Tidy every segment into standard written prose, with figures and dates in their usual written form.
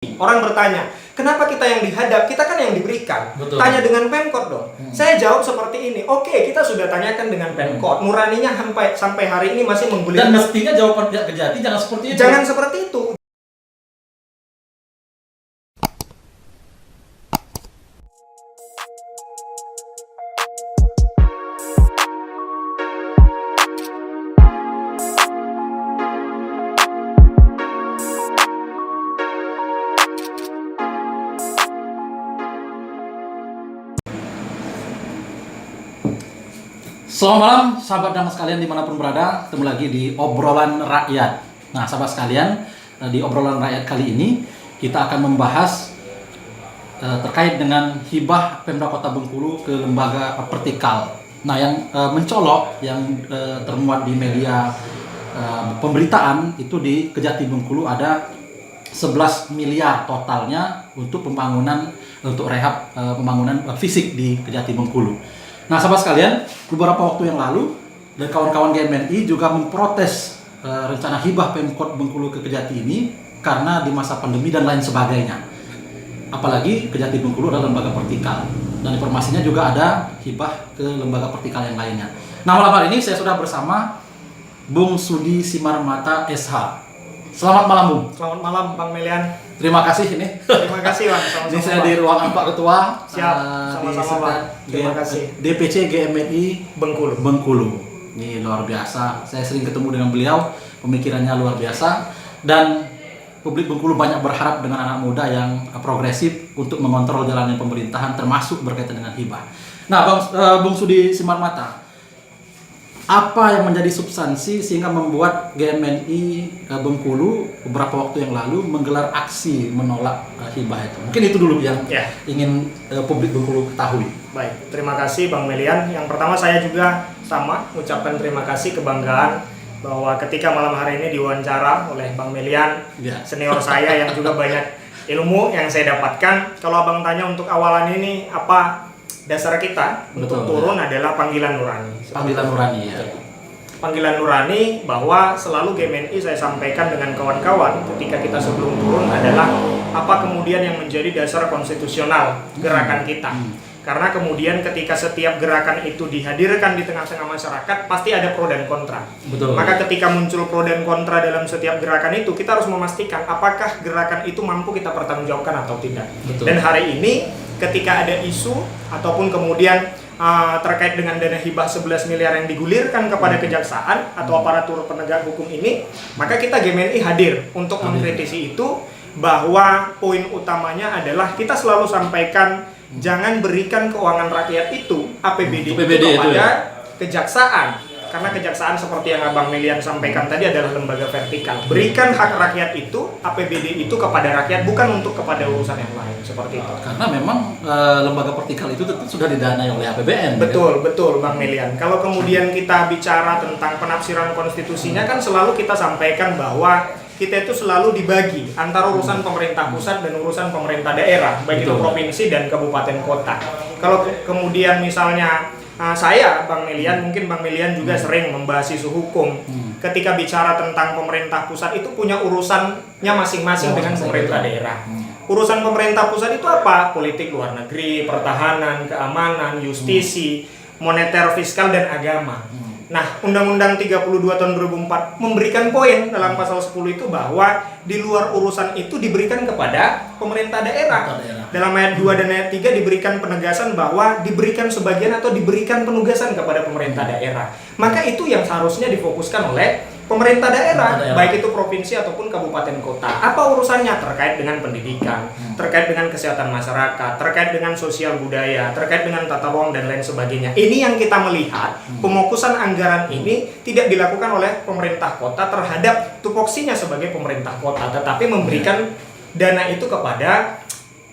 Orang bertanya, kenapa kita yang dihadap? Kita kan yang diberikan. Betul. Tanya dengan Pemkot dong. Saya jawab seperti ini. Oke, kita sudah tanyakan dengan Pemkot. Nuraninya sampai hari ini masih Dan menggulirkan. mestinya jawaban pihak Kejati jangan seperti itu. Jangan seperti itu. Selamat malam sahabat damai sekalian dimanapun berada, ketemu lagi di obrolan rakyat. Nah sahabat sekalian, di obrolan rakyat kali ini kita akan membahas terkait dengan hibah Pemda Kota Bengkulu ke lembaga vertikal. Nah yang mencolok, yang termuat di media pemberitaan itu di Kejati Bengkulu ada 11 miliar totalnya untuk pembangunan, untuk rehab pembangunan fisik di Kejati Bengkulu. Nah sahabat sekalian, beberapa waktu yang lalu dan kawan-kawan GMNI juga memprotes rencana hibah Pemkot Bengkulu ke Kejati ini karena di masa pandemi dan lain sebagainya. Apalagi Kejati Bengkulu adalah lembaga vertikal dan informasinya juga ada hibah ke lembaga vertikal yang lainnya. Nah malam hari ini saya sudah bersama Bung Sudi Simarmata SH. Selamat malam Bung. Selamat malam Bang Melian. Terima kasih ini. Terima kasih Bang. Sama-sama. Ini saya di ruangan Pak Ketua. Siap. Sama-sama Bang. Terima kasih. DPC GMNI Bengkulu. Ini luar biasa. Saya sering ketemu dengan beliau, pemikirannya luar biasa dan publik Bengkulu banyak berharap dengan anak muda yang progresif untuk mengontrol jalannya pemerintahan termasuk berkaitan dengan hibah. Nah, Bung Sudi Simarmata, apa yang menjadi substansi sehingga membuat GMNI Bengkulu beberapa waktu yang lalu menggelar aksi menolak hibah itu? Mungkin itu dulu yang ingin publik Bengkulu ketahui. Baik, terima kasih Bang Melian. Yang pertama saya juga sama ucapkan terima kasih, kebanggaan bahwa ketika malam hari ini diwawancara oleh Bang Melian, senior saya yang juga banyak ilmu yang saya dapatkan. Kalau Abang tanya untuk awalan ini apa dasar kita untuk turun adalah panggilan nurani. Panggilan nurani ya. Panggilan nurani bahwa selalu GMNI saya sampaikan dengan kawan-kawan ketika kita sebelum turun adalah apa kemudian yang menjadi dasar konstitusional gerakan kita. Karena kemudian ketika setiap gerakan itu dihadirkan di tengah-tengah masyarakat pasti ada pro dan kontra. Betul. Maka ketika muncul pro dan kontra dalam setiap gerakan itu kita harus memastikan apakah gerakan itu mampu kita pertanggungjawabkan atau tidak. Betul. Dan hari ini ketika ada isu ataupun kemudian terkait dengan dana hibah 11 miliar yang digulirkan kepada kejaksaan atau aparatur penegak hukum ini, maka kita GMNI hadir untuk mengkritisi itu, bahwa poin utamanya adalah kita selalu sampaikan jangan berikan keuangan rakyat itu APBD itu kepada kejaksaan. Karena kejaksaan seperti yang Abang Melian sampaikan tadi adalah lembaga vertikal. Berikan hak rakyat itu, APBD itu kepada rakyat, bukan untuk kepada urusan yang lain, seperti itu. Karena memang lembaga vertikal itu tentu sudah didanai oleh APBN. Betul, betul Bang Melian. Kalau kemudian kita bicara tentang penafsiran konstitusinya kan selalu kita sampaikan bahwa kita itu selalu dibagi antara urusan pemerintah pusat dan urusan pemerintah daerah, baik itu provinsi dan kabupaten kota. Kalau kemudian misalnya saya, Bang Melian, mungkin Bang Melian juga sering membahas isu hukum. Ketika bicara tentang pemerintah pusat itu punya urusannya masing-masing dengan pemerintah daerah. Urusan pemerintah pusat itu apa? Politik luar negeri, pertahanan, keamanan, justisi, moneter, fiskal, dan agama. Nah, Undang-Undang 32 tahun 2004 memberikan poin dalam pasal 10 itu bahwa di luar urusan itu diberikan kepada pemerintah daerah. Dalam ayat 2 dan ayat 3 diberikan penegasan bahwa diberikan sebagian atau diberikan penugasan kepada pemerintah daerah. Maka itu yang seharusnya difokuskan oleh pemerintah daerah, baik itu provinsi ataupun kabupaten kota. Apa urusannya? Terkait dengan pendidikan, terkait dengan kesehatan masyarakat, terkait dengan sosial budaya, terkait dengan tata ruang dan lain sebagainya. Ini yang kita melihat, pemokusan anggaran ini tidak dilakukan oleh pemerintah kota terhadap tupoksinya sebagai pemerintah kota, tetapi memberikan dana itu kepada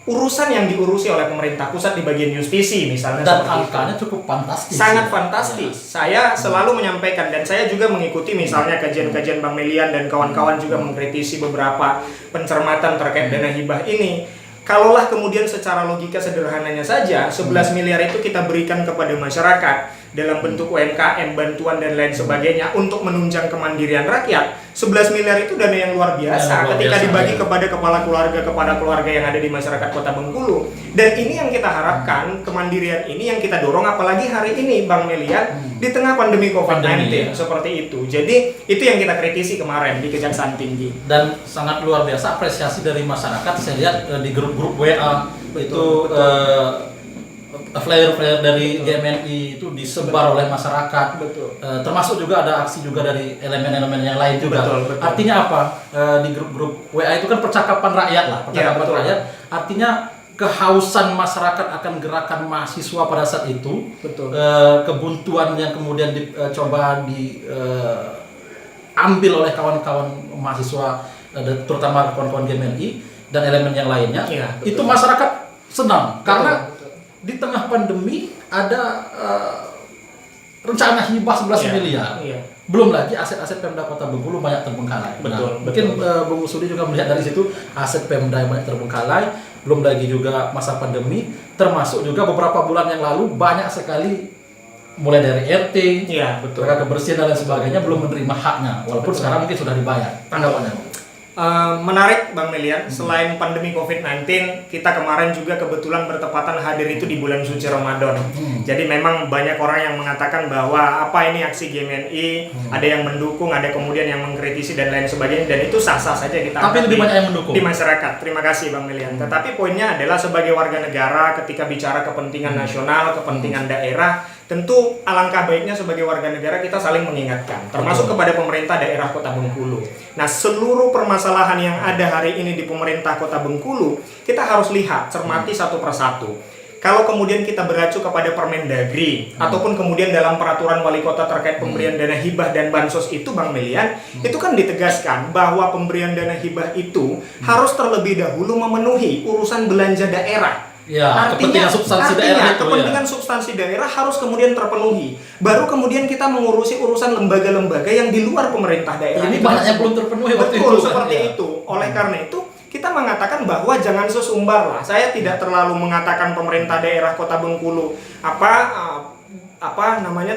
urusan yang diurusi oleh pemerintah pusat di bagian justisi misalnya. Dan angkanya cukup fantastis. Sangat fantastis. Saya selalu menyampaikan dan saya juga mengikuti misalnya kajian-kajian Bang Melian dan kawan-kawan juga mengkritisi beberapa pencermatan terkait dana hibah ini. Kalaulah kemudian secara logika sederhananya saja 11 miliar itu kita berikan kepada masyarakat, dalam bentuk UMKM, bantuan dan lain sebagainya untuk menunjang kemandirian rakyat, 11 miliar itu dana yang luar biasa ketika dibagi kepada kepala keluarga yang ada di masyarakat Kota Bengkulu. Dan ini yang kita harapkan, kemandirian ini yang kita dorong, apalagi hari ini Bang Melian di tengah pandemi COVID-19 seperti itu. Jadi itu yang kita kritisi kemarin di Kejaksaan Tinggi. Dan sangat luar biasa apresiasi dari masyarakat. Saya lihat di grup-grup WA itu flyer-flyer dari GMNI itu disebar oleh masyarakat. Termasuk juga ada aksi juga dari elemen-elemen yang lain juga. Artinya apa? Di grup-grup WA itu kan percakapan rakyat lah, rakyat. Artinya kehausan masyarakat akan gerakan mahasiswa pada saat itu, kebuntuan yang kemudian dicoba diambil oleh kawan-kawan mahasiswa, terutama kawan-kawan GMNI dan elemen yang lainnya, itu masyarakat senang karena di tengah pandemi ada rencana hibah 11 miliar. Belum lagi aset-aset Pemda Kota Bengkulu banyak terbengkalai. Mungkin Bung Sudi juga melihat dari situ aset Pemda yang banyak terbengkalai. Belum lagi juga masa pandemi, termasuk juga beberapa bulan yang lalu banyak sekali mulai dari RT, kebersihan dan lain sebagainya belum menerima haknya. Walaupun sekarang mungkin sudah dibayar. Tanggapannya? Menarik Bang Melian, selain pandemi COVID-19, kita kemarin juga kebetulan bertepatan hadir itu di bulan suci Ramadan. Jadi memang banyak orang yang mengatakan bahwa apa ini aksi GMNI, ada yang mendukung, ada kemudian yang mengkritisi dan lain sebagainya, dan itu sah-sah saja kita tapi lebih banyak yang mendukung di masyarakat. Terima kasih Bang Melian. Tetapi poinnya adalah sebagai warga negara ketika bicara kepentingan nasional, kepentingan daerah, tentu alangkah baiknya sebagai warga negara kita saling mengingatkan, termasuk kepada pemerintah daerah Kota Bengkulu. Nah, seluruh permasalahan yang ada hari ini di pemerintah Kota Bengkulu, kita harus lihat, cermati satu persatu. Kalau kemudian kita beracu kepada Permendagri, ataupun kemudian dalam peraturan wali kota terkait pemberian dana hibah dan bansos itu, Bang Melian, itu kan ditegaskan bahwa pemberian dana hibah itu harus terlebih dahulu memenuhi urusan belanja daerah. Kepentingan substansi daerah itu, kepentingan substansi daerah harus kemudian terpenuhi. Baru kemudian kita mengurusi urusan lembaga-lembaga yang di luar pemerintah daerah. Ini banyaknya belum terpenuhi waktu itu. Seperti itu. Oleh karena itu, kita mengatakan bahwa jangan sesumbar lah. Saya tidak terlalu mengatakan pemerintah daerah Kota Bengkulu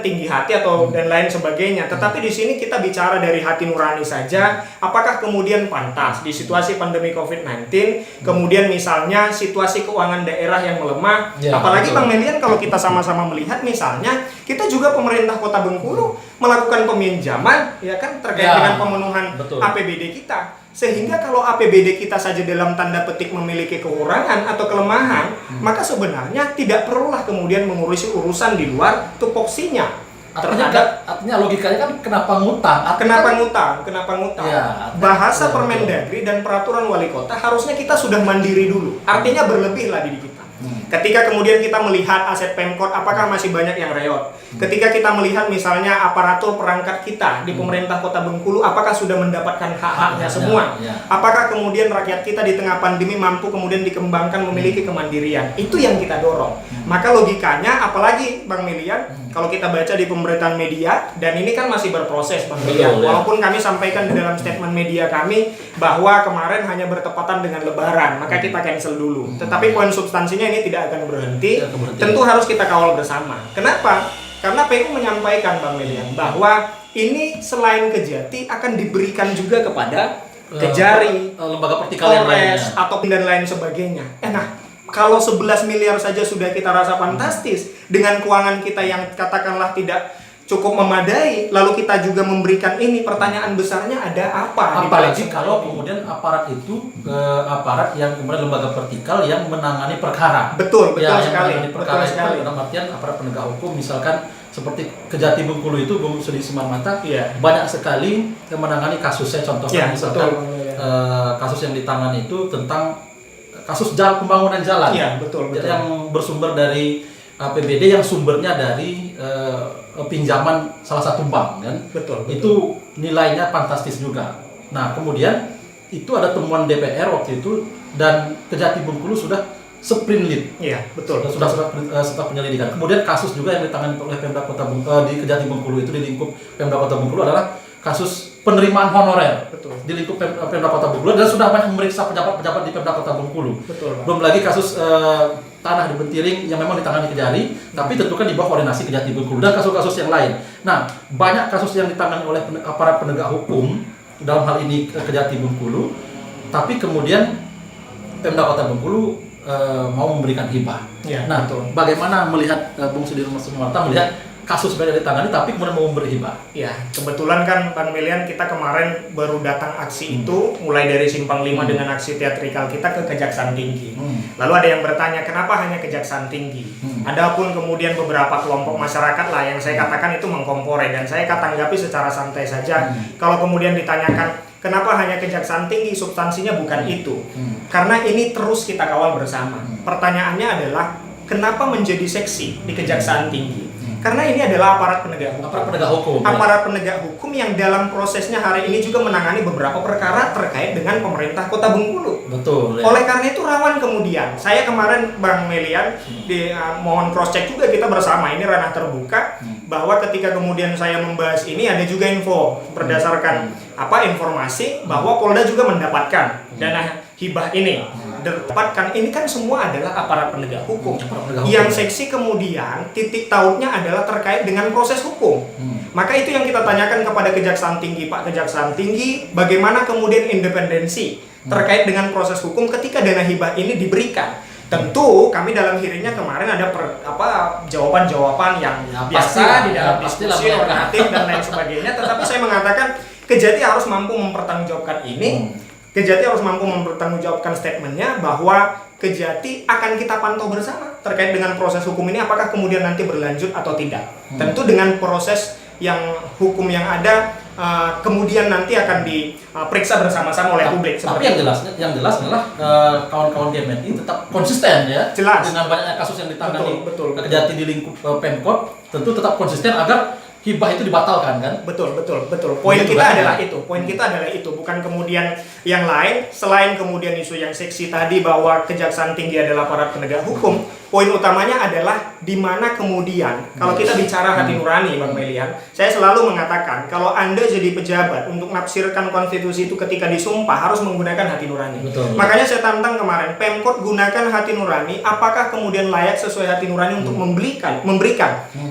tinggi hati atau dan lain sebagainya. Tetapi di sini kita bicara dari hati nurani saja. Apakah kemudian pantas di situasi pandemi COVID-19, kemudian misalnya situasi keuangan daerah yang melemah, apalagi Bang Melian kalau kita sama-sama melihat misalnya kita juga pemerintah Kota Bengkulu melakukan peminjaman terkait dengan pemenuhan APBD kita. Sehingga kalau APBD kita saja dalam tanda petik memiliki kekurangan atau kelemahan, maka sebenarnya tidak perlulah kemudian mengurusi urusan di luar tupoksinya. Artinya logikanya kan kenapa ngutang? Kenapa ngutang? Bahasa Permendagri dan peraturan wali kota harusnya kita sudah mandiri dulu. Artinya berlebihlah diri kita. Ketika kemudian kita melihat aset Pemkot, apakah masih banyak yang reot? Ketika kita melihat misalnya aparatur perangkat kita di pemerintah Kota Bengkulu, apakah sudah mendapatkan hak-haknya semua? Apakah kemudian rakyat kita di tengah pandemi mampu kemudian dikembangkan memiliki kemandirian? Itu yang kita dorong. Maka logikanya, apalagi Bang Melian, kalau kita baca di pemberitaan media, dan ini kan masih berproses Bang Melian, walaupun kami sampaikan di dalam statement media kami bahwa kemarin hanya bertepatan dengan Lebaran, maka kita cancel dulu. Tetapi poin substansinya ini tidak akan berhenti. Tentu harus kita kawal bersama. Kenapa? Karena PU menyampaikan Bang Melian bahwa ini selain Kejati akan diberikan juga kepada Kejari, lembaga pertikaian Polres, atau dan lain sebagainya. Nah, kalau 11 miliar saja sudah kita rasa fantastis dengan keuangan kita yang katakanlah tidak cukup memadai, lalu kita juga memberikan ini, pertanyaan besarnya ada apa? Apalagi kalau kemudian aparat itu aparat yang kemudian lembaga vertikal yang menangani perkara. Betul sekali. Perkara itu dalam artian aparat penegak hukum, misalkan seperti Kejati Bengkulu itu, Bung Sudi Simarmata, banyak sekali yang menangani kasusnya. Contohnya misalkan kasus yang ditangani itu tentang kasus pembangunan jalan. Betul. Yang bersumber dari APBD yang sumbernya dari pinjaman salah satu bank, kan? Betul. Itu nilainya fantastis juga. Nah, kemudian itu ada temuan DPR waktu itu, dan Kejati Bengkulu sudah sprint lead. Betul. Sudah staf penyelidikan. Kemudian kasus juga yang ditangani oleh Pemda Kota di Kejati Bengkulu itu di lingkup Pemda Kota Bengkulu adalah kasus penerimaan honorer Betul. di lingkup Pemda Kota Bengkulu dan sudah banyak memeriksa pejabat-pejabat di Pemda Kota Bengkulu. Betul, Pak. Belum lagi kasus tanah di Bentiring yang memang ditangani Kejari, tapi tentu kan di bawah koordinasi Kejati Bengkulu dan kasus-kasus yang lain. Nah, banyak kasus yang ditangani oleh aparat penegak hukum dalam hal ini Kejati Bengkulu, tapi kemudian Pemda Kota Bengkulu mau memberikan hibah. Ya, Nah, betul. bagaimana melihat Bung Sudirman Sumarta melihat kasus berbeda ditangani tapi kemudian mau memberi hibah? Ya, kebetulan kan Bang Melian kita kemarin baru datang aksi itu mulai dari Simpang 5 dengan aksi teatrikal kita ke Kejaksaan Tinggi. Lalu ada yang bertanya kenapa hanya Kejaksaan Tinggi? Adapun kemudian beberapa kelompok masyarakat lah yang saya katakan itu mengkompore dan saya tanggapi secara santai saja. Kalau kemudian ditanyakan kenapa hanya Kejaksaan Tinggi, substansinya bukan itu. Karena ini terus kita kawal bersama. Pertanyaannya adalah kenapa menjadi seksi di Kejaksaan Tinggi? Karena ini adalah aparat penegak hukum. Aparat penegak hukum. Aparat penegak hukum yang dalam prosesnya hari ini juga menangani beberapa perkara terkait dengan pemerintah Kota Bengkulu. Betul. Ya. Oleh karena itu rawan kemudian. Saya kemarin Bang Melian mohon cross check juga kita bersama, ini ranah terbuka bahwa ketika kemudian saya membahas ini ada juga info berdasarkan informasi bahwa Polda juga mendapatkan dana hibah ini. Dapatkan ini kan semua adalah aparat penegak hukum. Yang seksi kemudian titik tautnya adalah terkait dengan proses hukum. Maka itu yang kita tanyakan kepada Kejaksaan Tinggi, Pak Kejaksaan Tinggi, bagaimana kemudian independensi terkait dengan proses hukum ketika dana hibah ini diberikan. Tentu kami dalam hearingnya kemarin ada jawaban-jawaban yang biasa di dalam diskusi normatif dan lain sebagainya. Tetapi saya mengatakan Kejati harus mampu mempertanggungjawabkan ini. Kejati harus mampu mempertanggungjawabkan statementnya bahwa Kejati akan kita pantau bersama terkait dengan proses hukum ini apakah kemudian nanti berlanjut atau tidak. Tentu dengan proses yang hukum yang ada kemudian nanti akan diperiksa bersama-sama oleh publik. Tapi yang jelas adalah kawan-kawan GMNI tetap konsisten ya. Jelas. Dengan banyaknya kasus yang ditangani Betul. Kejati di lingkup Pemkot, tentu tetap konsisten agar hibah itu dibatalkan kan? Betul. Poin Betul, kita kan? adalah itu. Poin kita adalah itu. Bukan kemudian yang lain selain kemudian isu yang seksi tadi bahwa Kejaksaan Tinggi adalah aparat penegak hukum. Poin utamanya adalah di mana kemudian kalau kita bicara hati nurani, Bang Melian, saya selalu mengatakan kalau Anda jadi pejabat untuk nafsirkan konstitusi itu ketika disumpah harus menggunakan hati nurani. Betul. Makanya saya tantang kemarin Pemkot gunakan hati nurani, apakah kemudian layak sesuai hati nurani untuk memberikan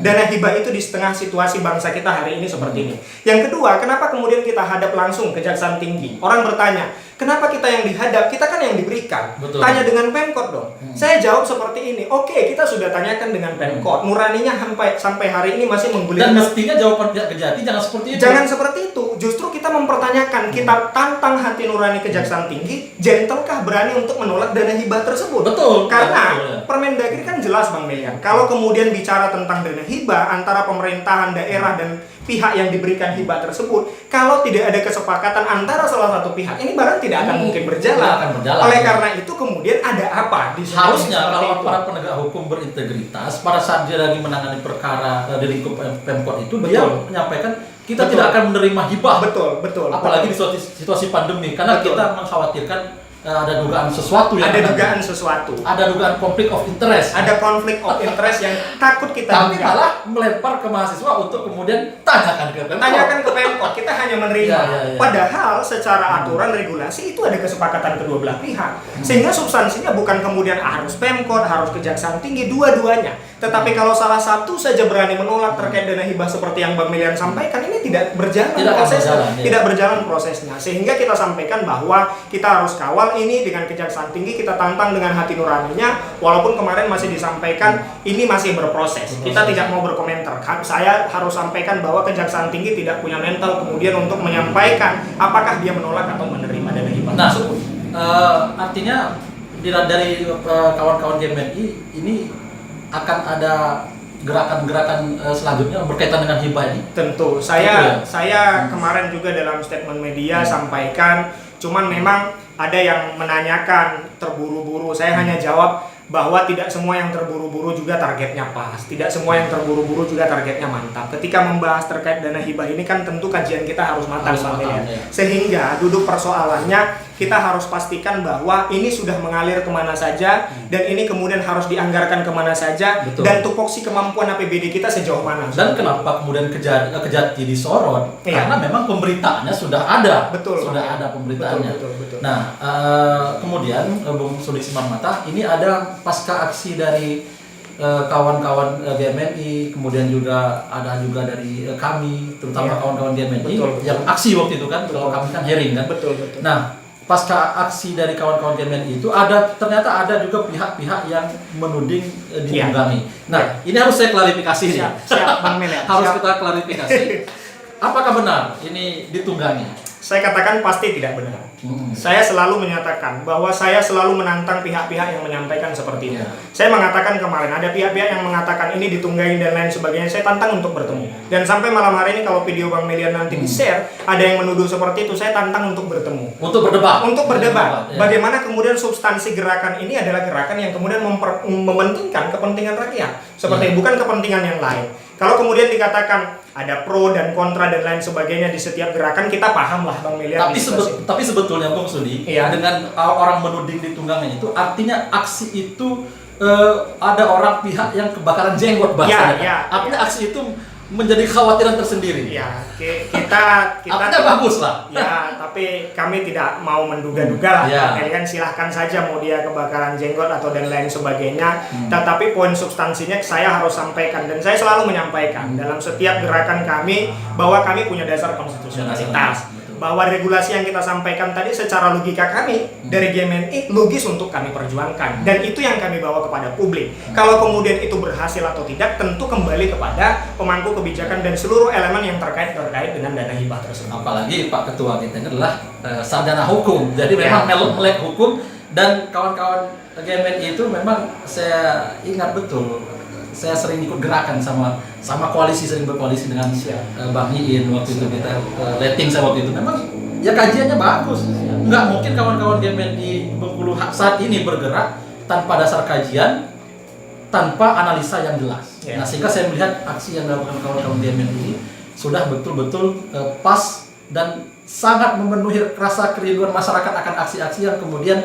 dana hibah itu di setengah situasi bangsa kita hari ini seperti ini. Yang kedua, kenapa kemudian kita hadap langsung Kejaksaan Tinggi? Orang bertanya, kenapa kita yang dihadap? Kita kan yang diberikan. Betul. Tanya dengan Pemkot dong. Saya jawab seperti ini. Oke, kita sudah tanyakan dengan Pemkot. Nuraninya sampai hari ini masih menggulirkan. Dan mestinya jawaban pihak Kejati jangan seperti itu. Jangan seperti itu. Justru kita mempertanyakan, kita tantang hati nurani Kejaksaan Tinggi, gentlekah berani untuk menolak dana hibah tersebut? Betul. Karena betul. Permendagri kan jelas Bang Melian. Kalau kemudian bicara tentang dana hibah antara pemerintahan daerah dan pihak yang diberikan hibah tersebut, kalau tidak ada kesepakatan antara salah satu pihak, ini barang tidak akan mungkin berjalan. Tidak akan berjalan. Oleh karena itu kemudian ada apa di sini? Harusnya seperti kalau itu? aparat penegak hukum berintegritas pada saat dia lagi menangani perkara di lingkup Pemkot itu, Betul. dia menyampaikan kita Betul. tidak akan menerima hibah. Betul. Apalagi di situasi pandemi, karena Betul. kita mengkhawatirkan ada dugaan sesuatu yang Ada dugaan sesuatu. ada dugaan konflik of interest. Ada konflik of interest yang takut kita Tapi duga. malah melempar ke mahasiswa untuk kemudian tanyakan ke Pemkot. Tanyakan ke Pemkot, kita hanya menerima. Ya. Padahal secara aturan regulasi itu ada kesepakatan kedua belah pihak. Sehingga substansinya bukan kemudian harus Pemkot, harus Kejaksaan Tinggi, dua-duanya. Tetapi kalau salah satu saja berani menolak terkait dana hibah seperti yang Bang Melian sampaikan, ini tidak berjalan prosesnya. Tidak berjalan prosesnya. Sehingga kita sampaikan bahwa kita harus kawal ini dengan Kejaksaan Tinggi, kita tantang dengan hati nuraninya. Walaupun kemarin masih disampaikan ini masih berproses. Kita tidak mau berkomentar. Saya harus sampaikan bahwa Kejaksaan Tinggi tidak punya mental kemudian untuk menyampaikan apakah dia menolak atau menerima dana hibah. Nah, artinya dari kawan-kawan GMNI ini akan ada gerakan-gerakan selanjutnya berkaitan dengan hibah ini? Tentu, saya kemarin juga dalam statement media sampaikan, cuman memang ada yang menanyakan terburu-buru. Saya hanya jawab bahwa tidak semua yang terburu-buru juga targetnya pas. Tidak semua yang terburu-buru juga targetnya mantap. Ketika membahas terkait dana hibah ini kan tentu kajian kita harus matang, Bang Melian. Sehingga duduk persoalannya kita harus pastikan bahwa ini sudah mengalir kemana saja, dan ini kemudian harus dianggarkan kemana saja. Betul. Dan tupoksi kemampuan APBD kita sejauh mana. Dan kenapa kemudian Kejati disorot? Iya. Karena memang pemberitaannya sudah ada. Betul. Sudah ada pemberitaannya. Betul. Nah, kemudian Bung Sudi Simarmata, ini ada pasca aksi dari kawan-kawan GMNI, kemudian juga ada juga dari kami, terutama Iya. kawan-kawan GMNI Betul. yang aksi waktu itu kan. Betul. Kalau kami kan hearing kan. Betul. Nah, pasca aksi dari kawan-kawan GMNI itu ternyata ada juga pihak-pihak yang menuding ditunggangi. Nah, ini harus saya klarifikasi nih. Siap Bang Mel ya. Harus Siap. kita klarifikasi. Apakah benar ini ditunggangi? Saya katakan pasti tidak benar. Saya selalu menyatakan bahwa saya selalu menantang pihak-pihak yang menyampaikan seperti itu. Ya. Saya mengatakan kemarin ada pihak-pihak yang mengatakan ini ditunggangi dan lain sebagainya. Saya tantang untuk bertemu. Dan sampai malam hari ini kalau video Bang Melian nanti di-share, ada yang menuduh seperti itu, saya tantang untuk bertemu. Untuk berdebat. Untuk berdebat. Ya. Bagaimana kemudian substansi gerakan ini adalah gerakan yang kemudian mementingkan kepentingan rakyat, seperti bukan kepentingan yang lain. Kalau kemudian dikatakan ada pro dan kontra dan lain sebagainya di setiap gerakan, kita paham lah Bang Melian. Tapi sebetulnya Bung Sudi, Iya. dengan orang menuding ditunggangi itu artinya aksi itu ada orang pihak yang kebakaran jenggot bahasanya. Ya, artinya aksi itu menjadi kekhawatiran tersendiri. Ya, kita Artinya bagus lah. Ya, tapi kami tidak mau menduga-duga lah. Ya. Jadi kan silahkan saja mau dia kebakaran jenggot atau dan lain sebagainya. Tetapi poin substansinya saya harus sampaikan, dan saya selalu menyampaikan dalam setiap gerakan kami bahwa kami punya dasar konstitusionalitas. Bahwa regulasi yang kita sampaikan tadi secara logika kami dari GMNI logis untuk kami perjuangkan, dan itu yang kami bawa kepada publik. Kalau kemudian itu berhasil atau tidak tentu kembali kepada pemangku kebijakan dan seluruh elemen yang terkait dengan dana hibah tersebut. Apalagi Pak Ketua kita ini adalah sarjana hukum, jadi memang melek hukum, dan kawan-kawan GMNI itu memang saya ingat betul. Saya sering ikut gerakan sama koalisi, sering berkoalisi dengan Bang Iin waktu itu, kita letting saya waktu itu. Memang ya kajiannya bagus. Nggak mungkin kawan-kawan GMNI Bengkulu saat ini bergerak tanpa dasar kajian, tanpa analisa yang jelas. Nah, sehingga saya melihat aksi yang dilakukan kawan-kawan GMNI ini sudah betul-betul pas dan sangat memenuhi rasa kerinduan masyarakat akan aksi-aksi yang kemudian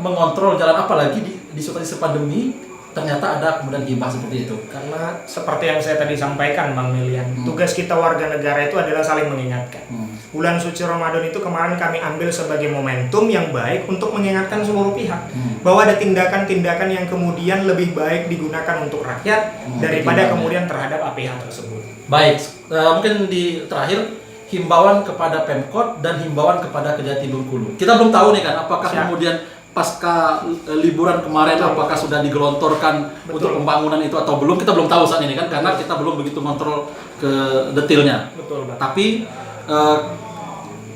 mengontrol jalan, apalagi di situasi pandemi. Ternyata ada kemudian hibah seperti itu. Karena seperti yang saya tadi sampaikan Bang Melian, tugas kita warga negara itu adalah saling mengingatkan. Bulan suci Ramadan itu kemarin kami ambil sebagai momentum yang baik untuk mengingatkan seluruh pihak bahwa ada tindakan-tindakan yang kemudian lebih baik digunakan untuk rakyat daripada kemudian terhadap APH tersebut. Baik, mungkin di terakhir himbauan kepada Pemkot dan himbauan kepada Kejati Bengkulu. Kita belum tahu nih kan apakah kemudian pasca liburan kemarin apakah sudah digelontorkan untuk pembangunan itu atau belum, kita belum tahu saat ini kan, karena kita belum begitu kontrol ke detailnya. Tapi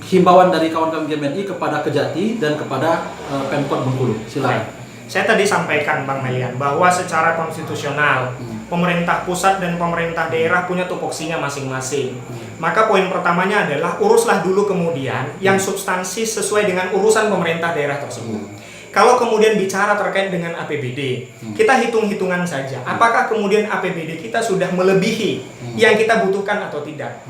himbauan dari kawan-kawan GMNI kepada Kejati dan kepada Pemkot Bengkulu, silakan. Saya tadi sampaikan Bang Melian bahwa secara konstitusional pemerintah pusat dan pemerintah daerah punya tupoksinya masing-masing. Maka poin pertamanya adalah uruslah dulu kemudian yang substansi sesuai dengan urusan pemerintah daerah tersebut. Kalau kemudian bicara terkait dengan APBD, kita hitung-hitungan saja. Apakah kemudian APBD kita sudah melebihi yang kita butuhkan atau tidak?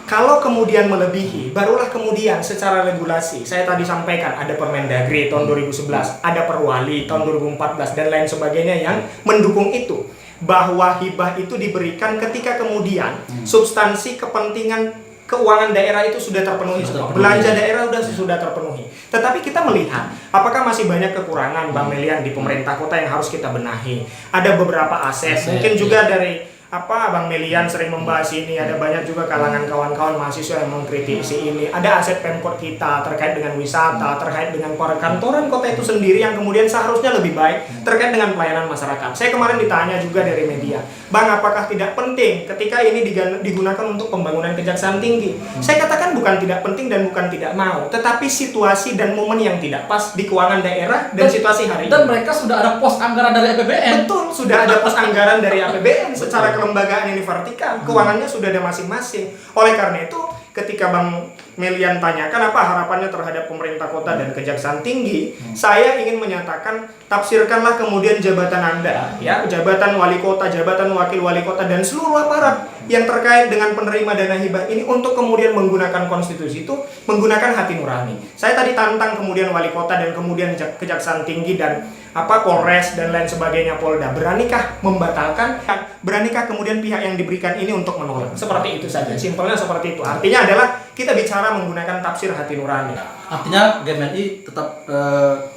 Kalau kemudian melebihi, barulah kemudian secara regulasi, saya tadi sampaikan ada Permendagri tahun 2011, ada Perwali tahun 2014, dan lain sebagainya yang mendukung itu. Bahwa hibah itu diberikan ketika kemudian substansi kepentingan keuangan daerah itu sudah terpenuhi, belanja daerah sudah terpenuhi. Tetapi kita melihat apakah masih banyak kekurangan Bang Melian di pemerintah kota yang harus kita benahi. Ada beberapa aset mungkin juga dari Bang Melian sering membahas ini, ada banyak juga kalangan kawan-kawan mahasiswa yang mengkritisi ini. Ada aset Pemkot kita terkait dengan wisata, terkait dengan perkantoran kota itu sendiri yang kemudian seharusnya lebih baik terkait dengan pelayanan masyarakat. Saya kemarin ditanya juga dari media, Bang, apakah tidak penting ketika ini digunakan untuk pembangunan Kejaksaan Tinggi? Saya katakan bukan tidak penting dan bukan tidak mau, tetapi situasi dan momen yang tidak pas di keuangan daerah dan situasi hari ini. Dan mereka sudah ada pos anggaran dari APBN. Betul, sudah ada pos anggaran dari APBN secara kelembagaan ini vertikal, keuangannya sudah ada masing-masing. Oleh karena itu, ketika Bang Melian tanyakan apa harapannya terhadap pemerintah kota dan Kejaksaan Tinggi, saya ingin menyatakan tafsirkanlah kemudian jabatan Anda, ya, jabatan wali kota, jabatan wakil wali kota, dan seluruh aparat yang terkait dengan penerima dana hibah ini untuk kemudian menggunakan konstitusi itu menggunakan hati nurani. Saya tadi tantang kemudian wali kota dan kemudian kejaksaan tinggi dan Polres dan lain sebagainya, Polda, beranikah membatalkan? Beranikah kemudian pihak yang diberikan ini untuk menolak? Seperti itu saja, simpelnya seperti itu. Artinya adalah kita bicara menggunakan tafsir hati nurani. Artinya GMNI tetap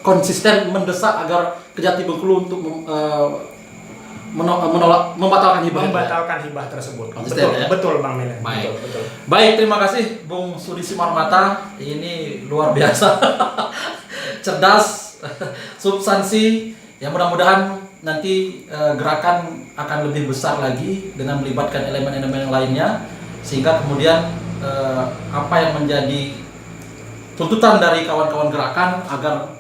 konsisten mendesak agar Kejati Bengkulu untuk membatalkan hibah tersebut. Konsisten, Betul, ya? betul Bang Medan. Baik. Betul. Baik, terima kasih Bung Sudi Simarmata. Ini luar biasa. Cerdas, substansi. Ya mudah-mudahan nanti gerakan akan lebih besar lagi dengan melibatkan elemen-elemen yang lainnya, sehingga kemudian apa yang menjadi tuntutan dari kawan-kawan gerakan agar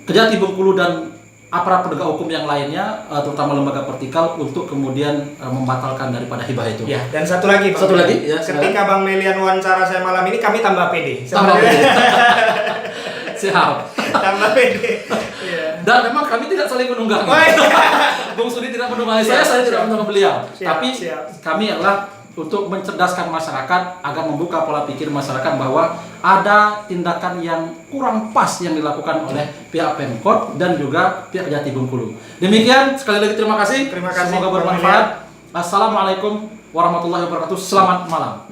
Kejati Bengkulu dan aparat penegak hukum yang lainnya, terutama lembaga vertikal, untuk kemudian membatalkan daripada hibah itu. Ya, dan satu lagi, ya, ketika Bang Melian wawancara saya malam ini, kami tambah pede. Tambah pede. Siap. Tambah pede. Yeah. Dan memang kami tidak saling menunggangi. Bung Sudi tidak menunggangi saya tidak menunggangi beliau. Tapi kami adalah untuk mencerdaskan masyarakat agar membuka pola pikir masyarakat bahwa ada tindakan yang kurang pas yang dilakukan oleh pihak Pemkot dan juga pihak Kejati Bengkulu. Demikian, sekali lagi terima kasih. Terima kasih. Semoga bermanfaat. Assalamualaikum warahmatullahi wabarakatuh. Selamat malam.